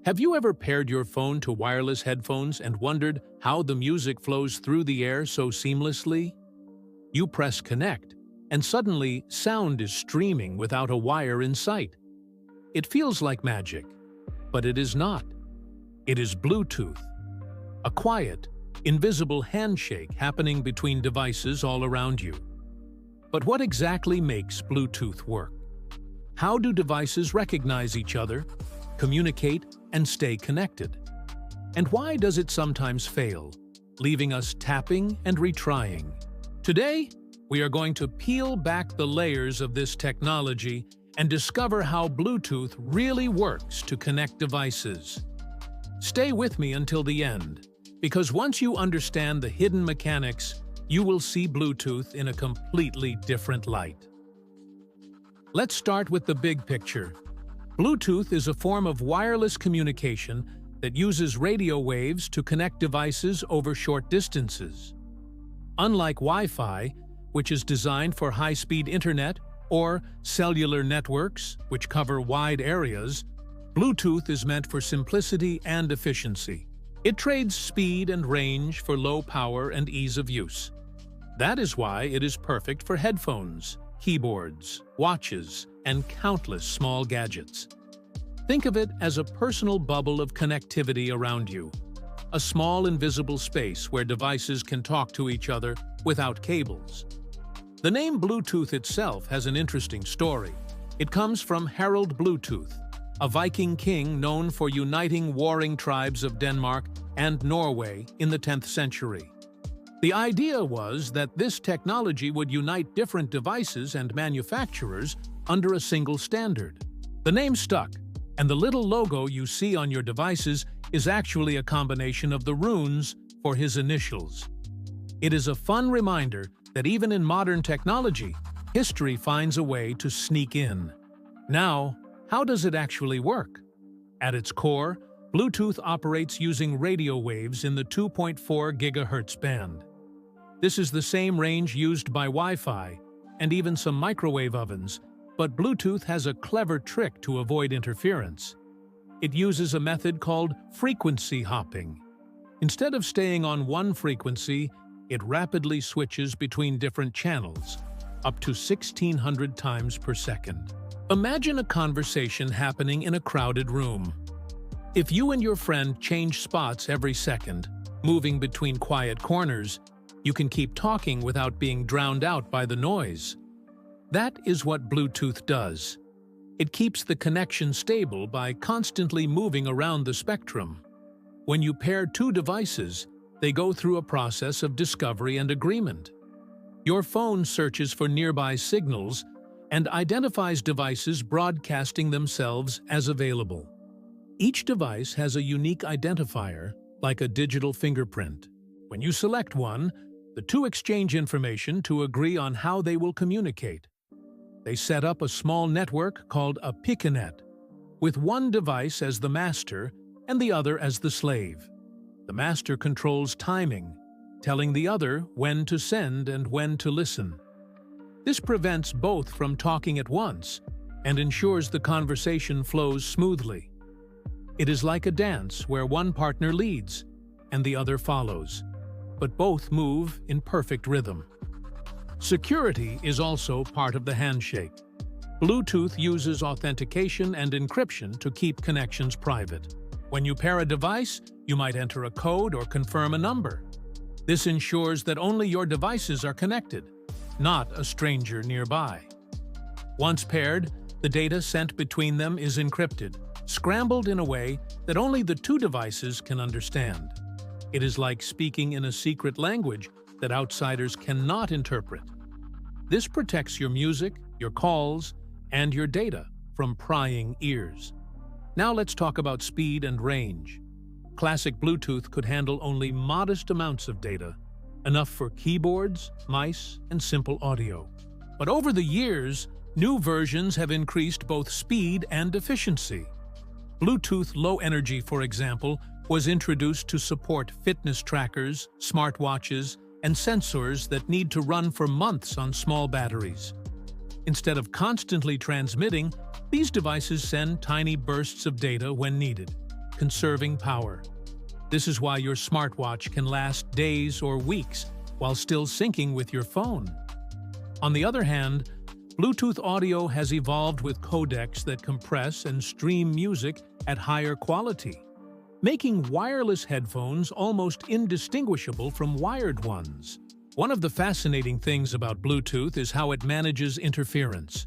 Have you ever paired your phone to wireless headphones and wondered how the music flows through the air so seamlessly? You press connect, and suddenly sound is streaming without a wire in sight. It feels like magic, but it is not. It is Bluetooth, a quiet, invisible handshake happening between devices all around you. But what exactly makes Bluetooth work? How do devices recognize each other, communicate, and stay connected? And why does it sometimes fail, leaving us tapping and retrying? Today, we are going to peel back the layers of this technology and discover how Bluetooth really works to connect devices. Stay with me until the end, because once you understand the hidden mechanics, you will see Bluetooth in a completely different light. Let's start with the big picture. Bluetooth is a form of wireless communication that uses radio waves to connect devices over short distances. Unlike Wi-Fi, which is designed for high-speed internet, or cellular networks, which cover wide areas, Bluetooth is meant for simplicity and efficiency. It trades speed and range for low power and ease of use. That is why it is perfect for headphones, keyboards, watches, and countless small gadgets. Think of it as a personal bubble of connectivity around you, a small invisible space where devices can talk to each other without cables. The name Bluetooth itself has an interesting story. It comes from Harald Bluetooth, a Viking king known for uniting warring tribes of Denmark and Norway in the 10th century. The idea was that this technology would unite different devices and manufacturers under a single standard. The name stuck, and the little logo you see on your devices is actually a combination of the runes for his initials. It is a fun reminder that even in modern technology, history finds a way to sneak in. Now, how does it actually work? At its core, Bluetooth operates using radio waves in the 2.4 GHz band. This is the same range used by Wi-Fi and even some microwave ovens, but Bluetooth has a clever trick to avoid interference. It uses a method called frequency hopping. Instead of staying on one frequency, it rapidly switches between different channels, up to 1,600 times per second. Imagine a conversation happening in a crowded room. If you and your friend change spots every second, moving between quiet corners, you can keep talking without being drowned out by the noise. That is what Bluetooth does. It keeps the connection stable by constantly moving around the spectrum. When you pair two devices, they go through a process of discovery and agreement. Your phone searches for nearby signals and identifies devices broadcasting themselves as available. Each device has a unique identifier, like a digital fingerprint. When you select one, the two exchange information to agree on how they will communicate. They set up a small network called a Piconet, with one device as the master and the other as the slave. The master controls timing, telling the other when to send and when to listen. This prevents both from talking at once and ensures the conversation flows smoothly. It is like a dance where one partner leads and the other follows, but both move in perfect rhythm. Security is also part of the handshake. Bluetooth uses authentication and encryption to keep connections private. When you pair a device, you might enter a code or confirm a number. This ensures that only your devices are connected, not a stranger nearby. Once paired, the data sent between them is encrypted, scrambled in a way that only the two devices can understand. It is like speaking in a secret language that outsiders cannot interpret. This protects your music, your calls, and your data from prying ears. Now let's talk about speed and range. Classic Bluetooth could handle only modest amounts of data, enough for keyboards, mice, and simple audio. But over the years, new versions have increased both speed and efficiency. Bluetooth Low Energy, for example, was introduced to support fitness trackers, smartwatches, and sensors that need to run for months on small batteries. Instead of constantly transmitting, these devices send tiny bursts of data when needed, conserving power. This is why your smartwatch can last days or weeks while still syncing with your phone. On the other hand, Bluetooth audio has evolved with codecs that compress and stream music at higher quality, making wireless headphones almost indistinguishable from wired ones. One of the fascinating things about Bluetooth is how it manages interference.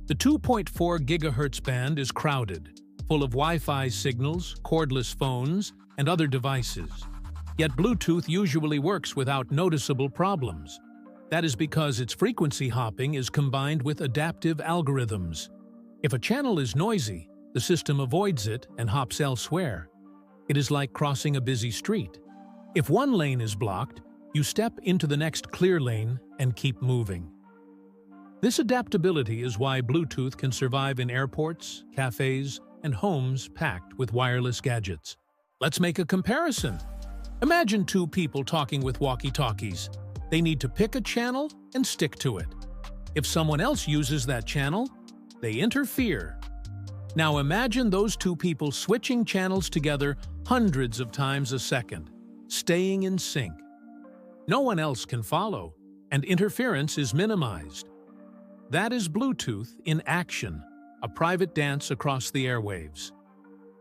The 2.4 GHz band is crowded, full of Wi-Fi signals, cordless phones, and other devices. Yet Bluetooth usually works without noticeable problems. That is because its frequency hopping is combined with adaptive algorithms. If a channel is noisy, the system avoids it and hops elsewhere. It is like crossing a busy street. If one lane is blocked, you step into the next clear lane and keep moving. This adaptability is why Bluetooth can survive in airports, cafes, and homes packed with wireless gadgets. Let's make a comparison. Imagine two people talking with walkie-talkies. They need to pick a channel and stick to it. If someone else uses that channel, they interfere. Now imagine those two people switching channels together hundreds of times a second, staying in sync. No one else can follow, and interference is minimized. That is Bluetooth in action, a private dance across the airwaves.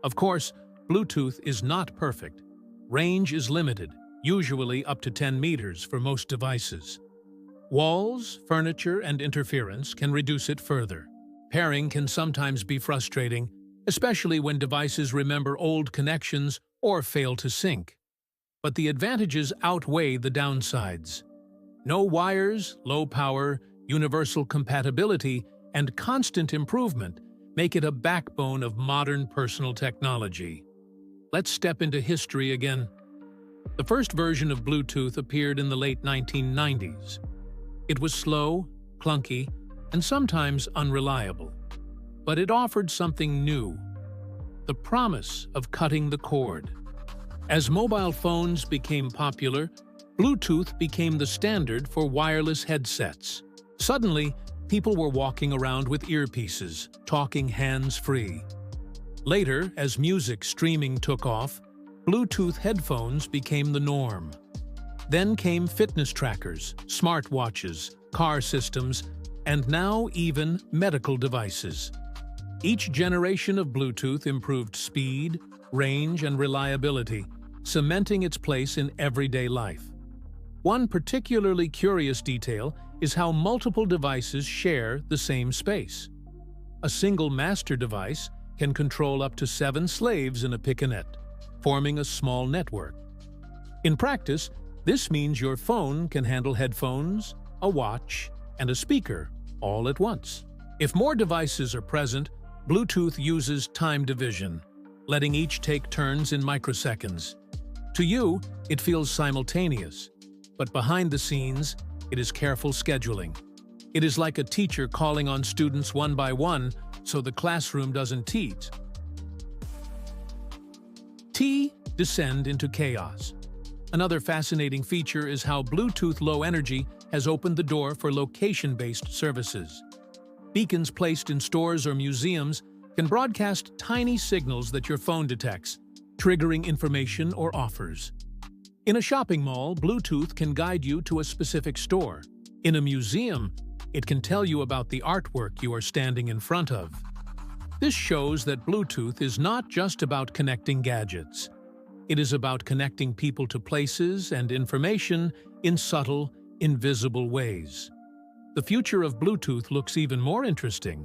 Of course, Bluetooth is not perfect. Range is limited, usually up to 10 meters for most devices. Walls, furniture, and interference can reduce it further. Pairing can sometimes be frustrating, especially when devices remember old connections or fail to sync. But the advantages outweigh the downsides. No wires, low power, universal compatibility, and constant improvement make it a backbone of modern personal technology. Let's step into history again. The first version of Bluetooth appeared in the late 1990s. It was slow, clunky, and sometimes unreliable. But it offered something new: the promise of cutting the cord. As mobile phones became popular, Bluetooth became the standard for wireless headsets. Suddenly, people were walking around with earpieces, talking hands-free. Later, as music streaming took off, Bluetooth headphones became the norm. Then came fitness trackers, smartwatches, car systems, and now even medical devices. Each generation of Bluetooth improved speed, range, and reliability, cementing its place in everyday life. One particularly curious detail is how multiple devices share the same space. A single master device can control up to 7 slaves in a picanet, forming a small network. In practice, this means your phone can handle headphones, a watch, and a speaker all at once. If more devices are present, Bluetooth uses time division, letting each take turns in microseconds. To you, it feels simultaneous, but behind the scenes, it is careful scheduling. It is like a teacher calling on students one by one so the classroom doesn't descend into chaos. Another fascinating feature is how Bluetooth Low Energy has opened the door for location-based services. Beacons placed in stores or museums can broadcast tiny signals that your phone detects, triggering information or offers. In a shopping mall, Bluetooth can guide you to a specific store. In a museum, it can tell you about the artwork you are standing in front of. This shows that Bluetooth is not just about connecting gadgets. It is about connecting people to places and information in subtle, invisible ways. The future of Bluetooth looks even more interesting.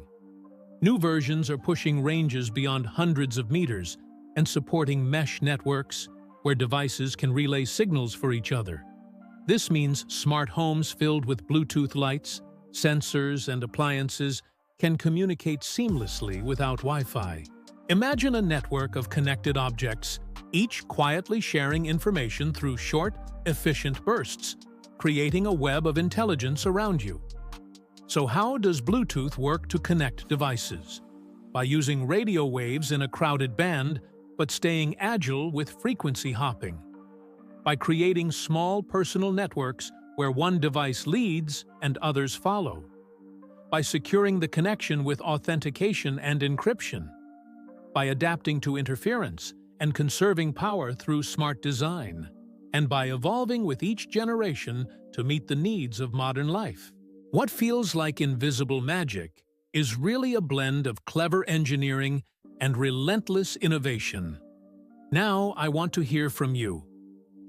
New versions are pushing ranges beyond hundreds of meters and supporting mesh networks where devices can relay signals for each other. This means smart homes filled with Bluetooth lights, sensors, and appliances can communicate seamlessly without Wi-Fi. Imagine a network of connected objects, each quietly sharing information through short, efficient bursts, creating a web of intelligence around you. So how does Bluetooth work to connect devices? By using radio waves in a crowded band, but staying agile with frequency hopping. By creating small personal networks where one device leads and others follow. By securing the connection with authentication and encryption. By adapting to interference and conserving power through smart design, and by evolving with each generation to meet the needs of modern life. What feels like invisible magic is really a blend of clever engineering and relentless innovation. Now, I want to hear from you.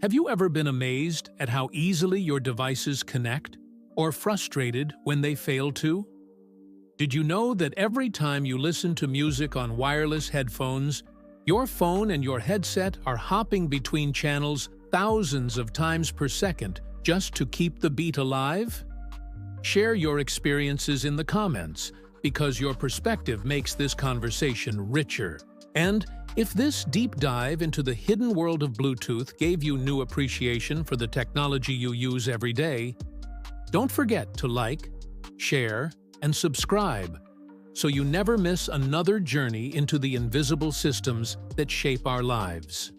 Have you ever been amazed at how easily your devices connect, or frustrated when they fail to? Did you know that every time you listen to music on wireless headphones, your phone and your headset are hopping between channels thousands of times per second just to keep the beat alive? Share your experiences in the comments, because your perspective makes this conversation richer. And if this deep dive into the hidden world of Bluetooth gave you new appreciation for the technology you use every day, don't forget to like, share, and subscribe so you never miss another journey into the invisible systems that shape our lives.